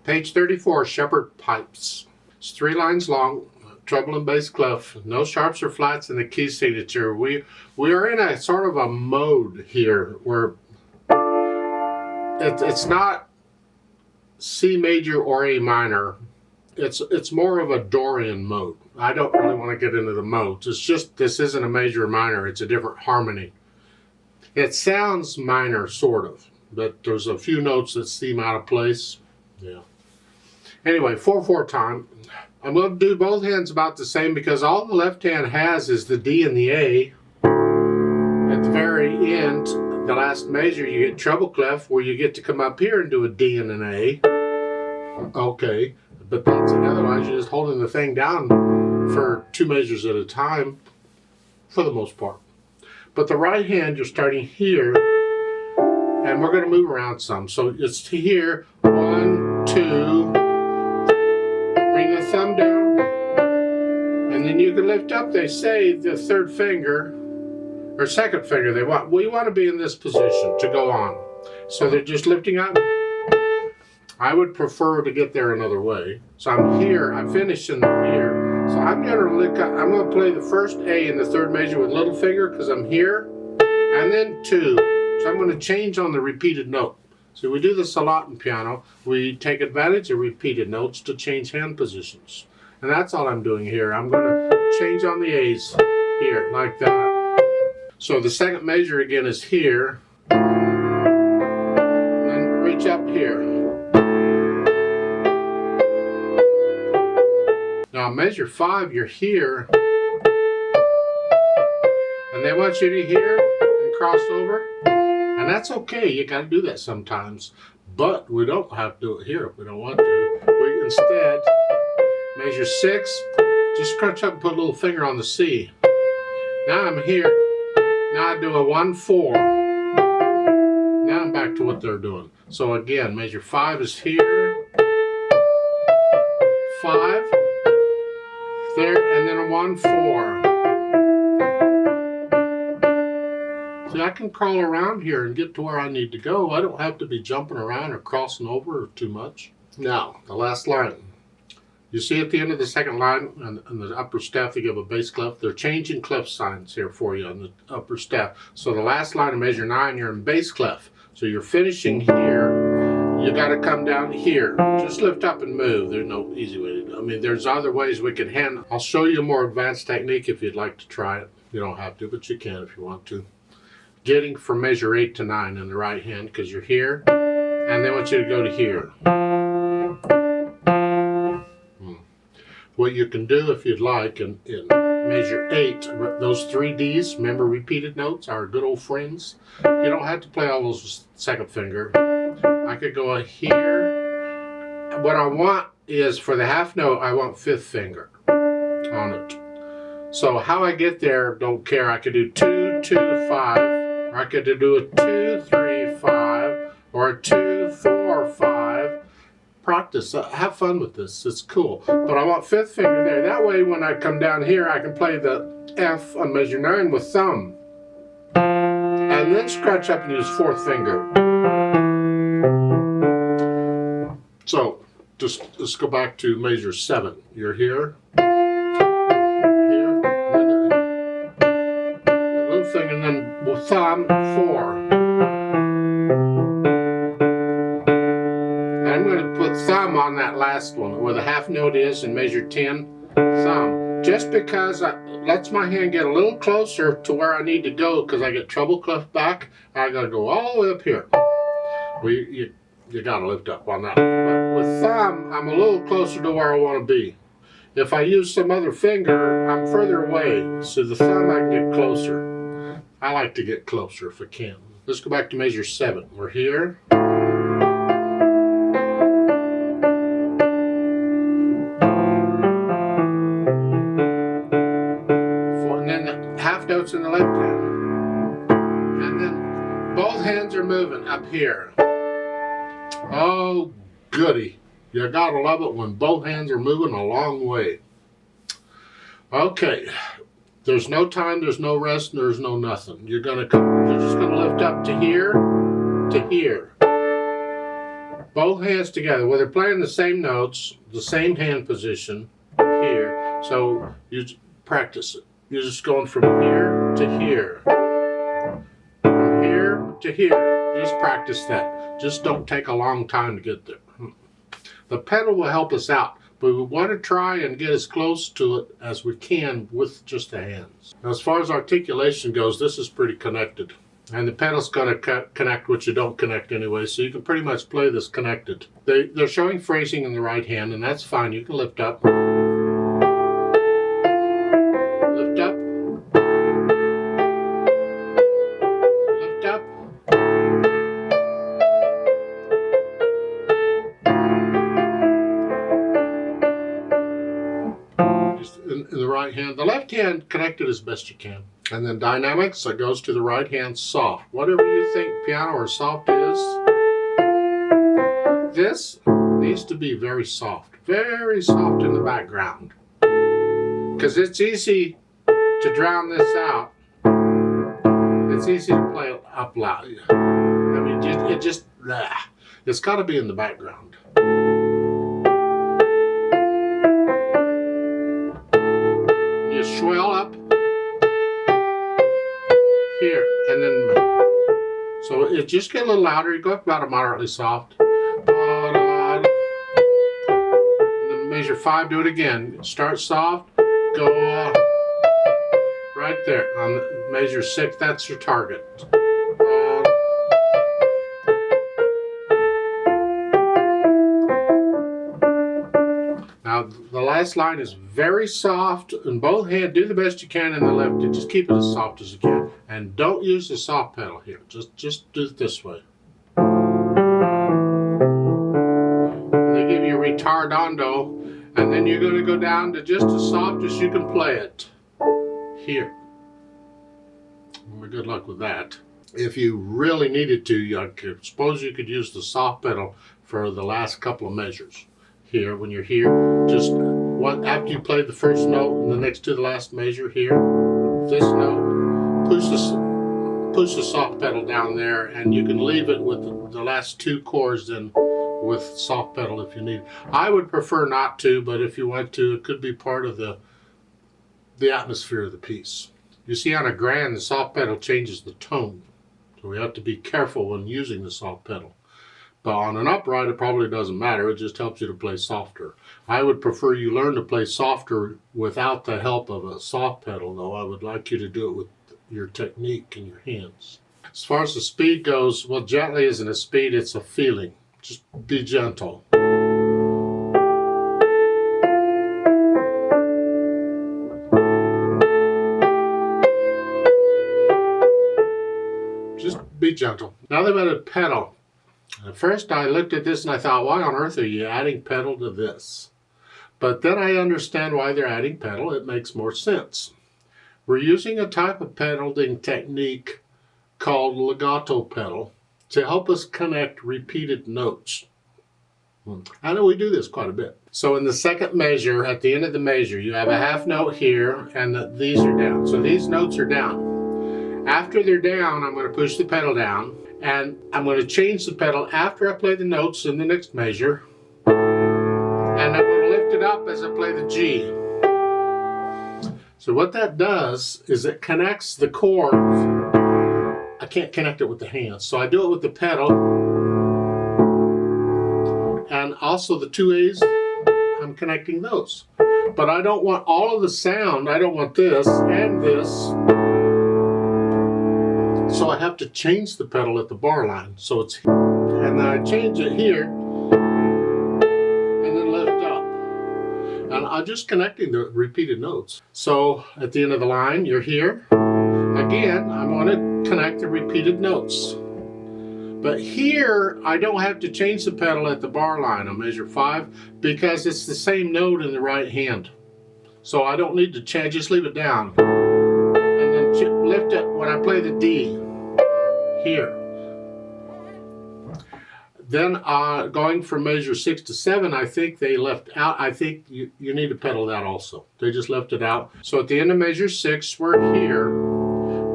Page 34, Shepherd Pipes. It's 3 lines long, treble and bass clef, no sharps or flats in the key signature. We are in a sort of a mode here where it's not C major or A minor. It's more of a Dorian mode. I don't really want to get into the modes. It's just this isn't a major or minor. It's a different harmony. It sounds minor, sort of, but there's a few notes that seem out of place. Yeah. Anyway, 4/4 time. I'm going to do both hands about the same because all the left hand has is the D and the A. At the very end, the last measure, you get treble clef where you get to come up here and do a D and an A. Okay, but that's otherwise you're just holding the thing down for 2 measures at a time for the most part. But the right hand, you're starting here, and we're going to move around some. So it's to here, 1, 2, bring the thumb down, and then you can lift up, they say, the 3rd finger, or 2nd finger. We want to be in this position to go on. So they're just lifting up. I would prefer to get there another way. So I'm here, I'm finishing here. So I'm going to play the first A in the 3rd measure with little finger because I'm here, and then 2. So I'm going to change on the repeated note. So we do this a lot in piano. We take advantage of repeated notes to change hand positions. And that's all I'm doing here. I'm going to change on the A's here, like that. So the 2nd measure again is here, and then reach up here. Now measure 5, you're here, and they want you to hear and cross over, and that's okay. You got to do that sometimes, but we don't have to do it here if we don't want to. We instead measure 6, just crunch up and put a little finger on the C. Now I'm here. Now I do a 1/4. Now I'm back to what they're doing. So again, measure 5 is here, 5. There, and then a 1/4. See, I can crawl around here and get to where I need to go. I don't have to be jumping around or crossing over too much. Now, the last line. You see at the end of the 2nd line on the upper staff, they give a bass clef. They're changing clef signs here for you on the upper staff. So the last line of measure 9, you're in bass clef. So you're finishing here. You got to come down here. Just lift up and move. There's no easy way to do it. I mean, there's other ways we can handle. I'll show you a more advanced technique if you'd like to try it. You don't have to, but you can if you want to. Getting from measure 8 to 9 in the right hand because you're here, and they want you to go to here. What you can do if you'd like in measure 8, those 3 Ds, remember repeated notes, our good old friends. You don't have to play all those 2nd finger. I could go here. What I want is for the half note, I want 5th finger on it. So how I get there, don't care. I could do 2, 2, 5, or I could do a 2, 3, 5, or a 2, 4, 5. Practice. Have fun with this. It's cool. But I want 5th finger there. That way when I come down here, I can play the F on measure 9 with thumb. And then scratch up and use 4th finger. So, let's go back to measure 7. You're here, here, little thing, and then with thumb, 4. And I'm going to put thumb on that last one, where the half note is in measure 10, thumb. Just because it lets my hand get a little closer to where I need to go, because I get treble clef back, I got to go all the way up here. You got to lift up on that. But with thumb, I'm a little closer to where I want to be. If I use some other finger, I'm further away. So the thumb, I can get closer. I like to get closer if I can. Let's go back to measure 7. We're here. And then the half notes in the left hand. And then both hands are moving up here. Oh, goody. You gotta love it when both hands are moving a long way. Okay. There's no time, there's no rest, there's no nothing. You're just gonna lift up to here, both hands together. Well, they're playing the same notes, the same hand position here. So you practice it. You're just going from here to here. From here to here. Just practice that. Just don't take a long time to get there. The pedal will help us out, but we want to try and get as close to it as we can with just the hands. Now, as far as articulation goes, this is pretty connected. And the pedal's going to connect what you don't connect anyway, so you can pretty much play this connected. They're showing phrasing in the right hand, and that's fine. You can lift up. Lift up. Lift up. Just in the right hand. The left hand connected as best you can. And then dynamics, that goes to the right hand, soft. Whatever you think piano or soft is, this needs to be very soft in the background. Because it's easy to drown this out. It's easy to play up loud. I mean, it's got to be in the background. You swell up. Here, and then, so it just get a little louder. You go up about a moderately soft. And then measure 5, do it again. Start soft, go right there. On measure 6, that's your target. Now, the last line is very soft in both hands. Do the best you can in the left, and just keep it as soft as you can. And don't use the soft pedal here. Just do it this way. And they give you a ritardando, and then you're going to go down to just as soft as you can play it. Here. Well, good luck with that. If you really needed to, I suppose you could use the soft pedal for the last couple of measures. Here, when you're here, just after you play the first note and the next to the last measure here, this note, push the soft pedal down there, and you can leave it with the last 2 chords then with soft pedal if you need. I would prefer not to, but if you want to, it could be part of the atmosphere of the piece. You see, on a grand, the soft pedal changes the tone, so we have to be careful when using the soft pedal. But on an upright, it probably doesn't matter. It just helps you to play softer. I would prefer you learn to play softer without the help of a soft pedal, though. I would like you to do it with your technique in your hands. As far as the speed goes, well, gently isn't a speed, it's a feeling. Just be gentle. Just be gentle. Now they've added pedal. At first I looked at this and I thought, why on earth are you adding pedal to this? But then I understand why they're adding pedal. It makes more sense. We're using a type of pedaling technique called legato pedal to help us connect repeated notes. I know we do this quite a bit. So in the second measure, at the end of the measure, you have a half note here and these are down. So these notes are down. After they're down, I'm going to push the pedal down. And I'm going to change the pedal after I play the notes in the next measure. And I'm going to lift it up as I play the G. So what that does is it connects the chords. I can't connect it with the hands, so I do it with the pedal. And also the 2 A's, I'm connecting those. But I don't want all of the sound. I don't want this and this. So I have to change the pedal at the bar line. So it's here. And then I change it here and then lift up. And I'm just connecting the repeated notes. So at the end of the line, you're here. Again, I want to connect the repeated notes. But here, I don't have to change the pedal at the bar line on measure 5 because it's the same note in the right hand. So I don't need to change, just leave it down. And then lift it when I play the D. Here. Then going from measure 6 to 7, I think they left out, I think you need to pedal that also. They just left it out. So at the end of measure 6, we're here.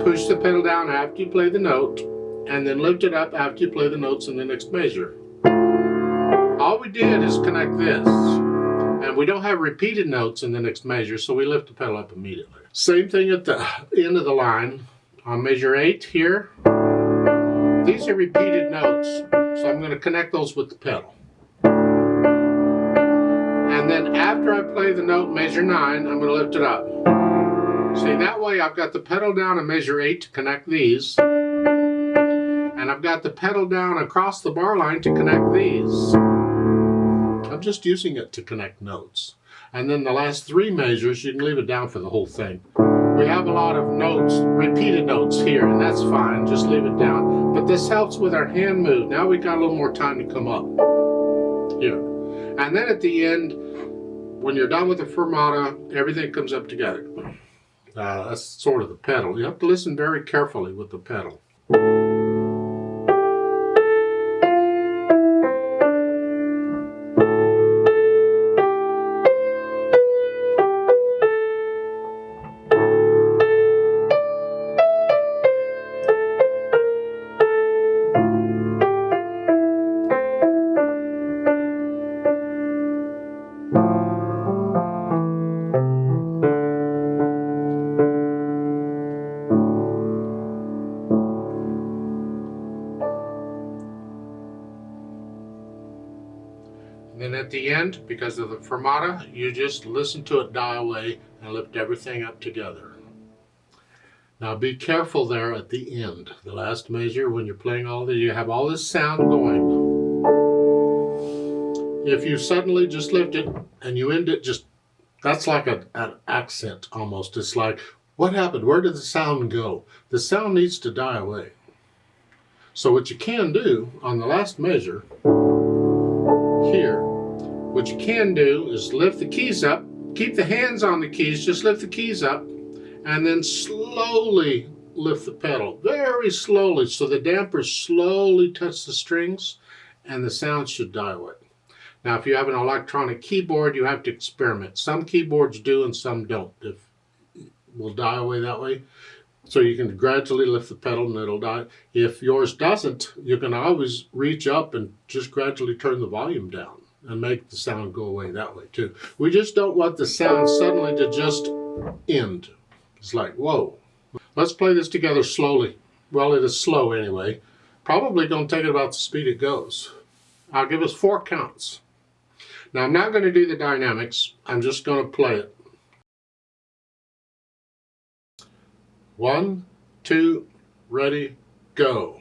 Push the pedal down after you play the note, and then lift it up after you play the notes in the next measure. all we did is connect this. And we don't have repeated notes in the next measure, so we lift the pedal up immediately. Same thing at the end of the line. On measure 8 here, these are repeated notes, so I'm going to connect those with the pedal. And then after I play the note measure 9, I'm going to lift it up. See, that way I've got the pedal down in measure 8 to connect these, and I've got the pedal down across the bar line to connect these. I'm just using it to connect notes. And then the last 3 measures, you can leave it down for the whole thing. We have a lot of notes, repeated notes here, and that's fine, just leave it down. But this helps with our hand move. Now we got a little more time to come up here. And then at the end, when you're done with the fermata, everything comes up together. That's sort of the pedal. You have to listen very carefully with the pedal. And then at the end, because of the fermata, you just listen to it die away and lift everything up together. Now be careful there at the end, the last measure, when you're playing all this, you have all this sound going. If you suddenly just lift it and you end it, just that's like an accent almost. It's like, what happened? Where did the sound go? The sound needs to die away. So what you can do on the last measure here, what you can do is lift the keys up, keep the hands on the keys, just lift the keys up, and then slowly lift the pedal, very slowly, so the dampers slowly touch the strings and the sound should die away. Now if you have an electronic keyboard, you have to experiment. Some keyboards do and some don't. It will die away that way. So you can gradually lift the pedal and it'll die. If yours doesn't, you can always reach up and just gradually turn the volume down and make the sound go away that way too. We just don't want the sound suddenly to just end. It's like, whoa. Let's play this together slowly. Well, it is slow anyway. Probably going to take it about the speed it goes. I'll give us 4 counts. Now I'm not going to do the dynamics. I'm just going to play it. 1, 2, ready, go.